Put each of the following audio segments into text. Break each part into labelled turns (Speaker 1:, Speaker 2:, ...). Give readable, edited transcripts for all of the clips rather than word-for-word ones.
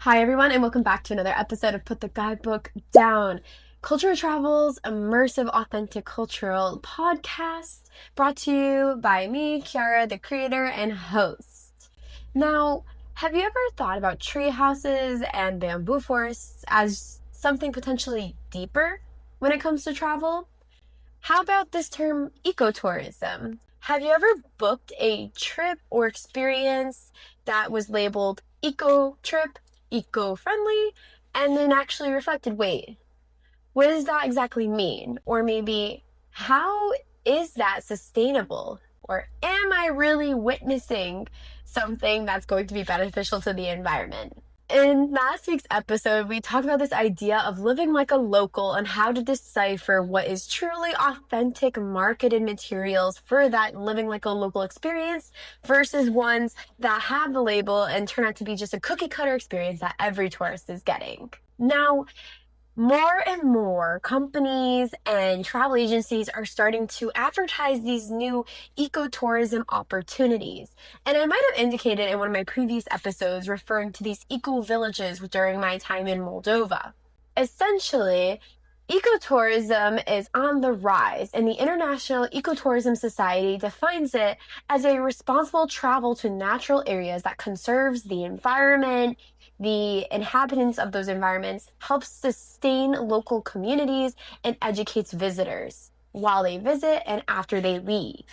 Speaker 1: Hi, everyone, and welcome back to another episode of Put the Guidebook Down. Cultural Travel's immersive, authentic cultural podcast brought to you by me, Kiara, the creator and host. Now, have you ever thought about tree houses and bamboo forests as something potentially deeper when it comes to travel? How about this term ecotourism? Have you ever booked a trip or experience that was labeled eco trip, eco-friendly, and then actually reflected, wait, what does that exactly mean? Or maybe, how is that sustainable? Or am I really witnessing something that's going to be beneficial to the environment? In last week's episode, we talked about this idea of living like a local and how to decipher what is truly authentic marketed materials for that living like a local experience versus ones that have the label and turn out to be just a cookie cutter experience that every tourist is getting. Now, more and more companies and travel agencies are starting to advertise these new ecotourism opportunities. And I might have indicated in one of my previous episodes referring to these eco villages during my time in Moldova. Essentially, ecotourism is on the rise, and the International Ecotourism Society defines it as a responsible travel to natural areas that conserves the environment, the inhabitants of those environments, helps sustain local communities, and educates visitors while they visit and after they leave.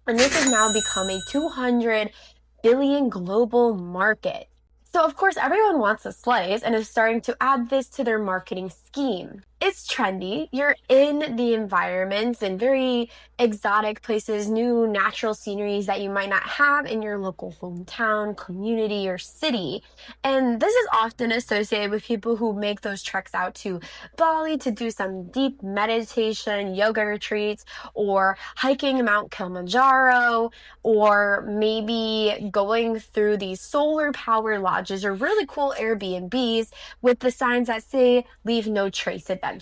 Speaker 1: And this has now become a 200 billion global market. So, of course, everyone wants a slice and is starting to add this to their marketing scheme. It's trendy. You're in the environments and very exotic places, new natural sceneries that you might not have in your local hometown, community, or city. And this is often associated with people who make those treks out to Bali to do some deep meditation, yoga retreats, or hiking Mount Kilimanjaro, or maybe going through these solar power lodges or really cool Airbnbs with the signs that say leave no trace adventures.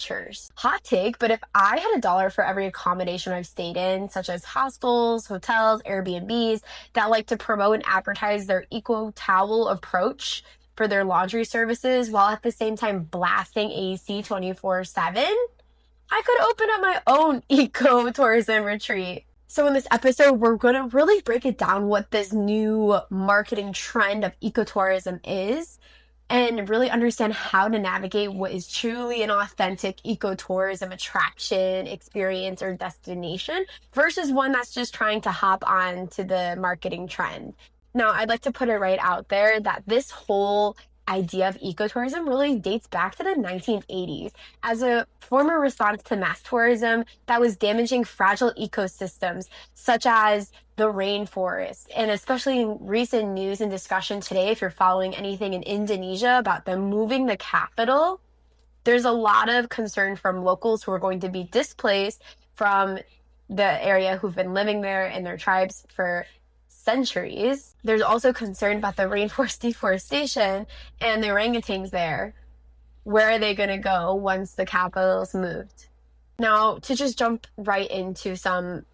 Speaker 1: Hot take, but if I had $1 for every accommodation I've stayed in, such as hostels, hotels, Airbnbs, that like to promote and advertise their eco towel approach for their laundry services while at the same time blasting AC 24/7, I could open up my own eco-tourism retreat. So in this episode, we're going to really break it down what this new marketing trend of ecotourism is and really understand how to navigate what is truly an authentic ecotourism attraction, experience, or destination versus one that's just trying to hop on to the marketing trend. Now, I'd like to put it right out there that this whole idea of ecotourism really dates back to the 1980s as a former response to mass tourism that was damaging fragile ecosystems such as the rainforest. And especially in recent news and discussion today, if you're following anything in Indonesia about them moving the capital, there's a lot of concern from locals who are going to be displaced from the area who've been living there and their tribes for centuries. There's also concern about the rainforest deforestation and the orangutans there. Where are they going to go once the capital's moved? Now, to just jump right into some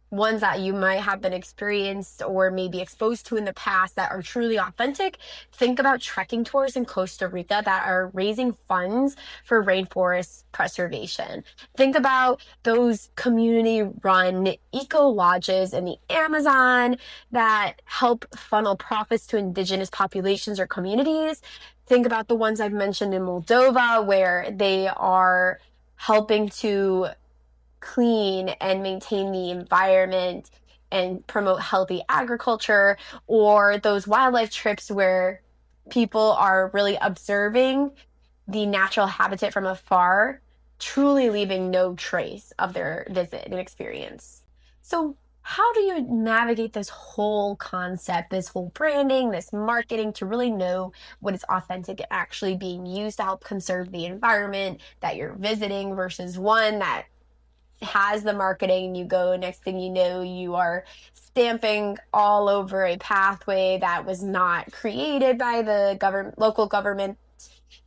Speaker 1: ones that you might have been experienced or maybe exposed to in the past that are truly authentic, think about trekking tours in Costa Rica that are raising funds for rainforest preservation. Think about those community-run eco-lodges in the Amazon that help funnel profits to indigenous populations or communities. Think about the ones I've mentioned in Moldova where they are helping to clean and maintain the environment and promote healthy agriculture, or those wildlife trips where people are really observing the natural habitat from afar, truly leaving no trace of their visit and experience. So how do you navigate this whole concept, this whole branding, this marketing to really know what is authentic and actually being used to help conserve the environment that you're visiting versus one that has the marketing, you go, next thing you know, you are stamping all over a pathway that was not created by the local government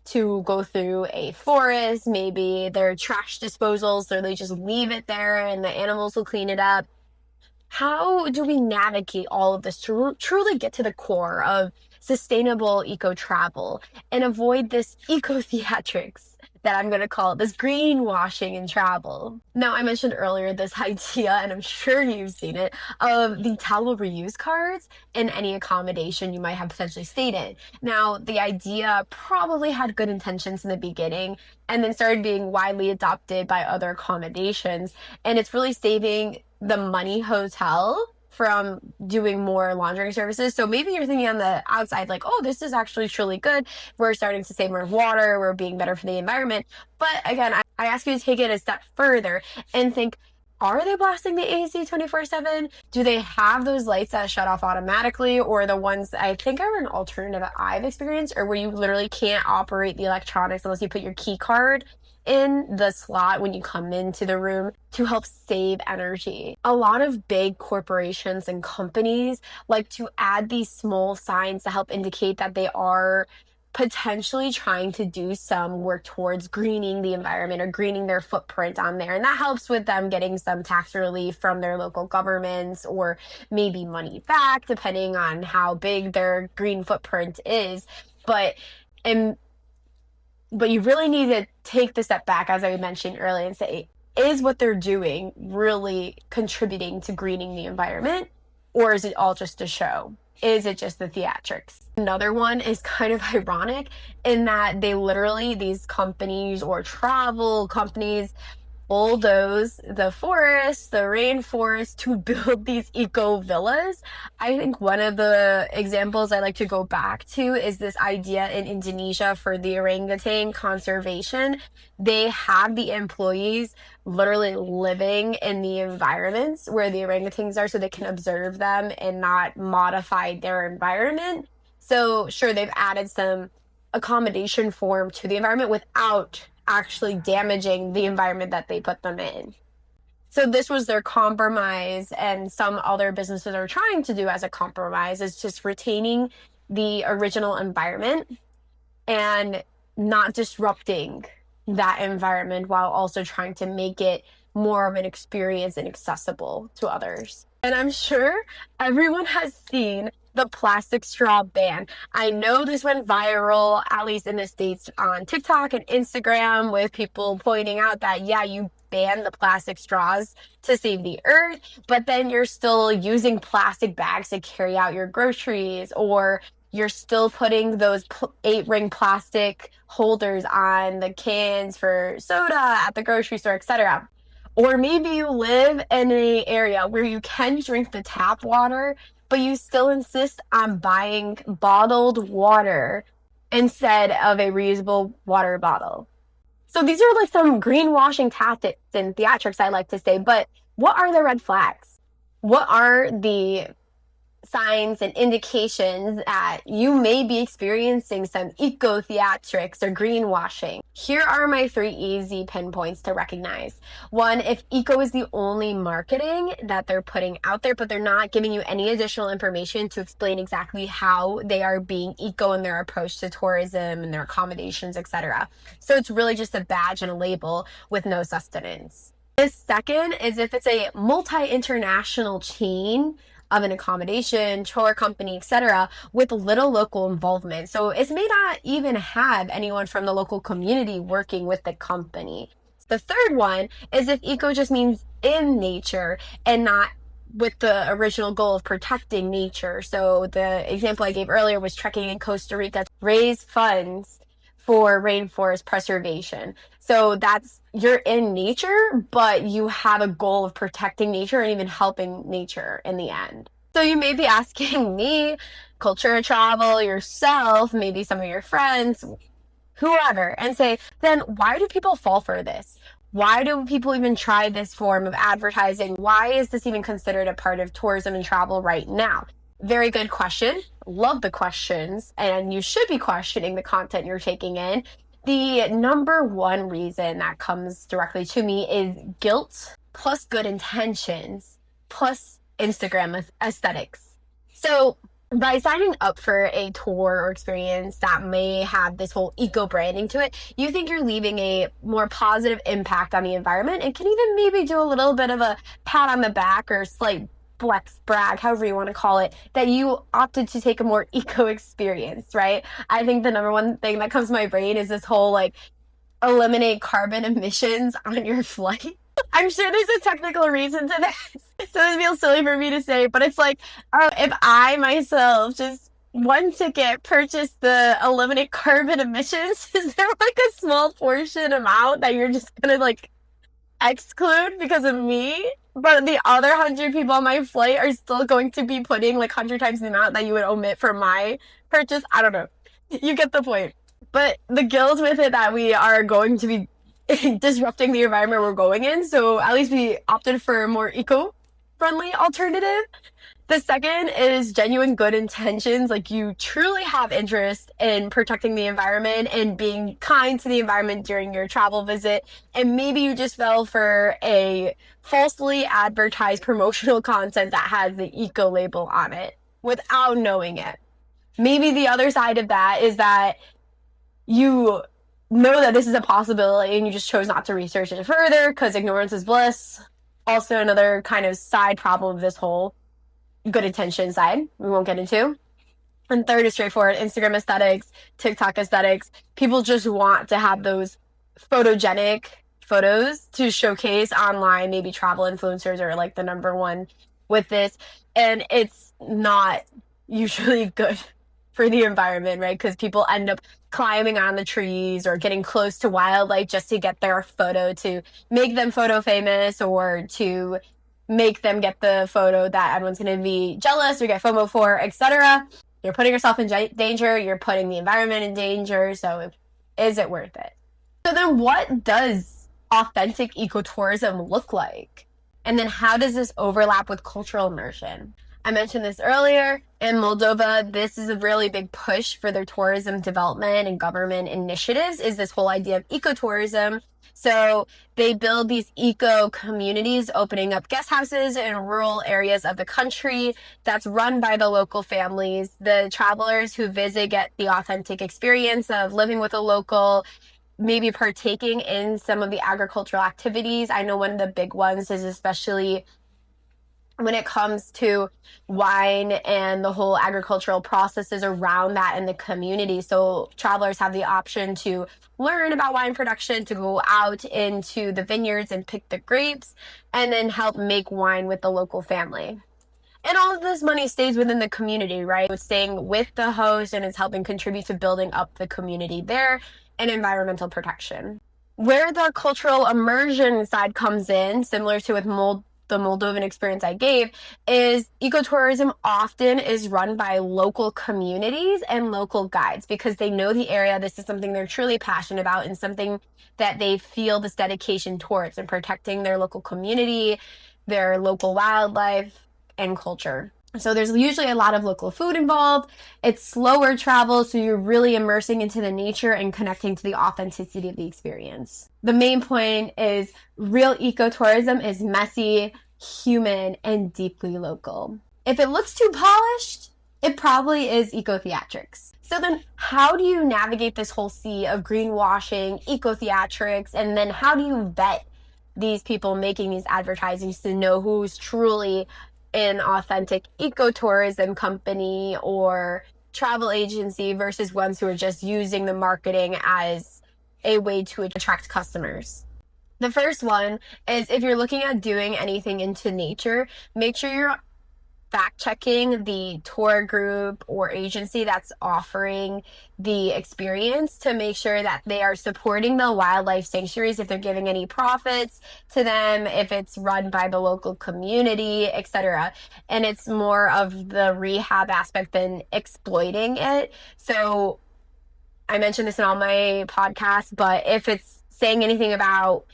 Speaker 1: to go through a forest. Maybe they're trash disposals, so they just leave it there and the animals will clean it up. How do we navigate all of this to truly get to the core of sustainable eco travel and avoid this eco-theatrics that I'm going to call it, this greenwashing in travel. Now, I mentioned earlier this idea, and I'm sure you've seen it, of the towel reuse cards in any accommodation you might have potentially stayed in. Now, the idea probably had good intentions in the beginning and then started being widely adopted by other accommodations. And it's really saving the money hotel from doing more laundering services. So maybe you're thinking on the outside, like, oh, this is actually truly good. We're starting to save more water. We're being better for the environment. But again, I ask you to take it a step further and think, are they blasting the AC 24/7? Do they have those lights that shut off automatically, or the ones I think are an alternative that I've experienced, or where you literally can't operate the electronics unless you put your key card in the slot when you come into the room to help save energy? A lot of big corporations and companies like to add these small signs to help indicate that they are potentially trying to do some work towards greening the environment or greening their footprint on there. And that helps with them getting some tax relief from their local governments, or maybe money back, depending on how big their green footprint is. But you really need to take the step back, as I mentioned earlier, and say, is what they're doing really contributing to greening the environment? Or is it all just a show? Is it just the theatrics? Another one is kind of ironic in that these companies or travel companies bulldoze the forest, the rainforest to build these eco villas. I think one of the examples I like to go back to is this idea in Indonesia for the orangutan conservation. They have the employees literally living in the environments where the orangutans are so they can observe them and not modify their environment. So sure, they've added some accommodation form to the environment without actually damaging the environment that they put them in. So this was their compromise, and some other businesses are trying to do as a compromise is just retaining the original environment and not disrupting that environment while also trying to make it more of an experience and accessible to others. And I'm sure everyone has seen the plastic straw ban. I know this went viral, at least in the States, on TikTok and Instagram, with people pointing out that, yeah, you ban the plastic straws to save the earth, but then you're still using plastic bags to carry out your groceries, or you're still putting those 8-ring plastic holders on the cans for soda at the grocery store, etc. Or maybe you live in an area where you can drink the tap water, but you still insist on buying bottled water instead of a reusable water bottle. So these are like some greenwashing tactics and theatrics, I like to say, but what are the red flags? What are the signs and indications that you may be experiencing some eco-theatrics or greenwashing? Here are my 3 easy pinpoints to recognize. 1, if eco is the only marketing that they're putting out there, but they're not giving you any additional information to explain exactly how they are being eco in their approach to tourism and their accommodations, etc. So it's really just a badge and a label with no sustenance. The second is if it's a multi-international chain of an accommodation, tour company, etc., with little local involvement. So it may not even have anyone from the local community working with the company. The third one is if eco just means in nature and not with the original goal of protecting nature. So the example I gave earlier was trekking in Costa Rica to raise funds for rainforest preservation. So that's, you're in nature, but you have a goal of protecting nature and even helping nature in the end. So you may be asking me, culture travel, yourself, maybe some of your friends, whoever, and say, then why do people fall for this? Why do people even try this form of advertising? Why is this even considered a part of tourism and travel right now? Very good question. Love the questions, and you should be questioning the content you're taking in. The number one reason that comes directly to me is guilt plus good intentions plus Instagram aesthetics. So by signing up for a tour or experience that may have this whole eco branding to it, you think you're leaving a more positive impact on the environment and can even maybe do a little bit of a pat on the back or slight flex, brag, however you want to call it, that you opted to take a more eco experience, right? I think the number one thing that comes to my brain is this whole like eliminate carbon emissions on your flight. I'm sure there's a technical reason to this, so it feels silly for me to say, but it's like, if I myself just one ticket purchased the eliminate carbon emissions, is there like a small portion amount that you're just gonna like exclude because of me? But the other 100 people on my flight are still going to be putting like 100 times the amount that you would omit for my purchase. I don't know. You get the point. But the guilt with it that we are going to be disrupting the environment we're going in. So at least we opted for a more eco-friendly alternative. The second is genuine good intentions. Like you truly have interest in protecting the environment and being kind to the environment during your travel visit. And maybe you just fell for a falsely advertised promotional content that has the eco label on it without knowing it. Maybe the other side of that is that you know that this is a possibility and you just chose not to research it further because ignorance is bliss. Also, another kind of side problem of this whole good intention side we won't get into. And third is straightforward Instagram aesthetics, TikTok aesthetics. People just want to have those photogenic photos to showcase online. Maybe travel influencers are like the number one with this. And it's not usually good for the environment, right? Because people end up climbing on the trees or getting close to wildlife just to get their photo, to make them photo famous or to make them get the photo that everyone's going to be jealous or get FOMO for, etc. You're putting yourself in danger. You're putting the environment in danger. So is it worth it? So then what does authentic ecotourism look like? And then how does this overlap with cultural immersion? I mentioned this earlier. In Moldova, this is a really big push for their tourism development and government initiatives, is this whole idea of ecotourism. So they build these eco communities, opening up guest houses in rural areas of the country that's run by the local families. The travelers who visit get the authentic experience of living with a local, maybe partaking in some of the agricultural activities. I know one of the big ones is especially when it comes to wine and the whole agricultural processes around that in the community. So travelers have the option to learn about wine production, to go out into the vineyards and pick the grapes, and then help make wine with the local family. And all of this money stays within the community, right? It's staying with the host and it's helping contribute to building up the community there and environmental protection. Where the cultural immersion side comes in, similar to with the Moldovan experience I gave, is ecotourism often is run by local communities and local guides because they know the area. This is something they're truly passionate about and something that they feel this dedication towards, and protecting their local community, their local wildlife and culture. So there's usually a lot of local food involved. It's slower travel, so you're really immersing into the nature and connecting to the authenticity of the experience. The main point is real ecotourism is messy, human, and deeply local. If it looks too polished, it probably is Eco-Theatrics. So then how do you navigate this whole sea of greenwashing, Eco-Theatrics, and then how do you vet these people making these advertisements to know who's truly an authentic ecotourism company or travel agency versus ones who are just using the marketing as a way to attract customers? The first one is, if you're looking at doing anything into nature, make sure you're fact-checking the tour group or agency that's offering the experience to make sure that they are supporting the wildlife sanctuaries, if they're giving any profits to them, if it's run by the local community, etc. And it's more of the rehab aspect than exploiting it. So I mentioned this in all my podcasts, but if it's saying anything about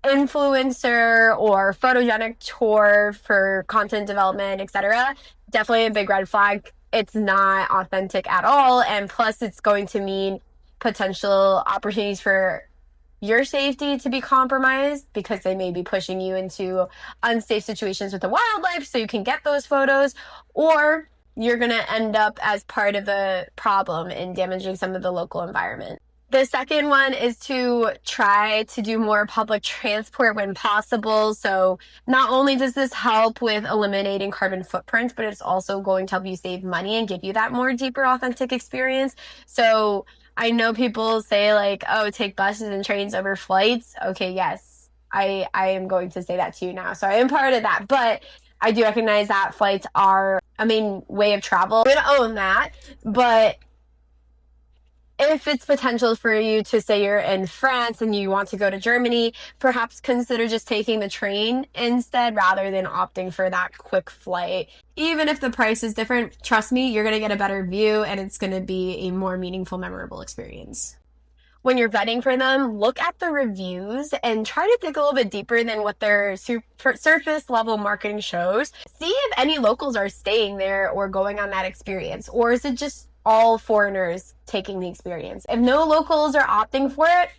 Speaker 1: influencer or photogenic tour for content development, etc., definitely a big red flag. It's not authentic at all, and plus it's going to mean potential opportunities for your safety to be compromised because they may be pushing you into unsafe situations with the wildlife so you can get those photos, or you're going to end up as part of the problem in damaging some of the local environment. The second one is to try to do more public transport when possible. So not only does this help with eliminating carbon footprints, but it's also going to help you save money and give you that more deeper, authentic experience. So I know people say like, oh, take buses and trains over flights. Okay, yes, I am going to say that to you now. So I am part of that. But I do recognize that flights are a main way of travel. I'm going to own that. But if it's potential for you to say you're in France and you want to go to Germany, perhaps consider just taking the train instead rather than opting for that quick flight. Even if the price is different, trust me, you're going to get a better view and it's going to be a more meaningful, memorable experience. When you're vetting for them, look at the reviews and try to dig a little bit deeper than what their surface level marketing shows. See if any locals are staying there or going on that experience, or is it just all foreigners taking the experience? If no locals are opting for it,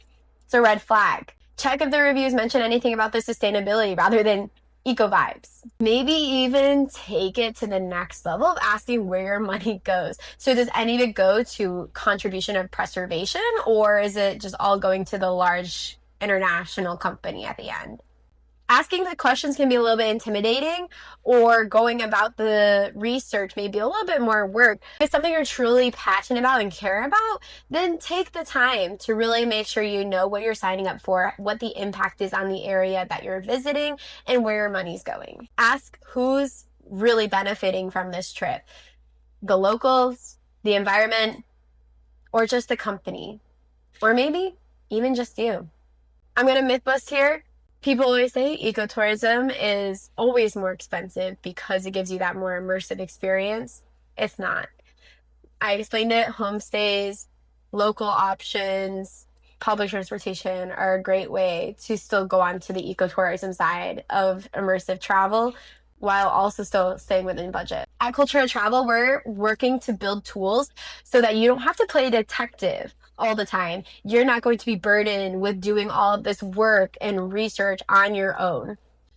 Speaker 1: it's a red flag. Check if the reviews mention anything about the sustainability rather than eco vibes. Maybe even take it to the next level of asking where your money goes. So does any of it go to contribution of preservation, or is it just all going to the large international company at the end? Asking the questions can be a little bit intimidating, or going about the research may be a little bit more work. If it's something you're truly passionate about and care about, then take the time to really make sure you know what you're signing up for, what the impact is on the area that you're visiting, and where your money's going. Ask who's really benefiting from this trip. The locals, the environment, or just the company. Or maybe even just you. I'm going to myth bust here. People always say ecotourism is always more expensive because it gives you that more immersive experience. It's not. I explained it. Homestays, local options, public transportation are a great way to still go on to the ecotourism side of immersive travel while also still staying within budget. At Cultural Travel, we're working to build tools so that you don't have to play detective all the time. You're not going to be burdened with doing all of this work and research on your own.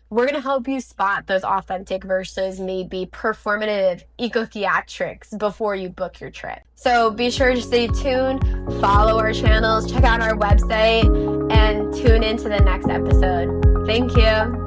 Speaker 1: We're going to help you spot those authentic versus maybe performative eco-theatrics before you book your trip. So be sure to stay tuned, follow our channels, check out our website, and tune into the next episode. Thank you.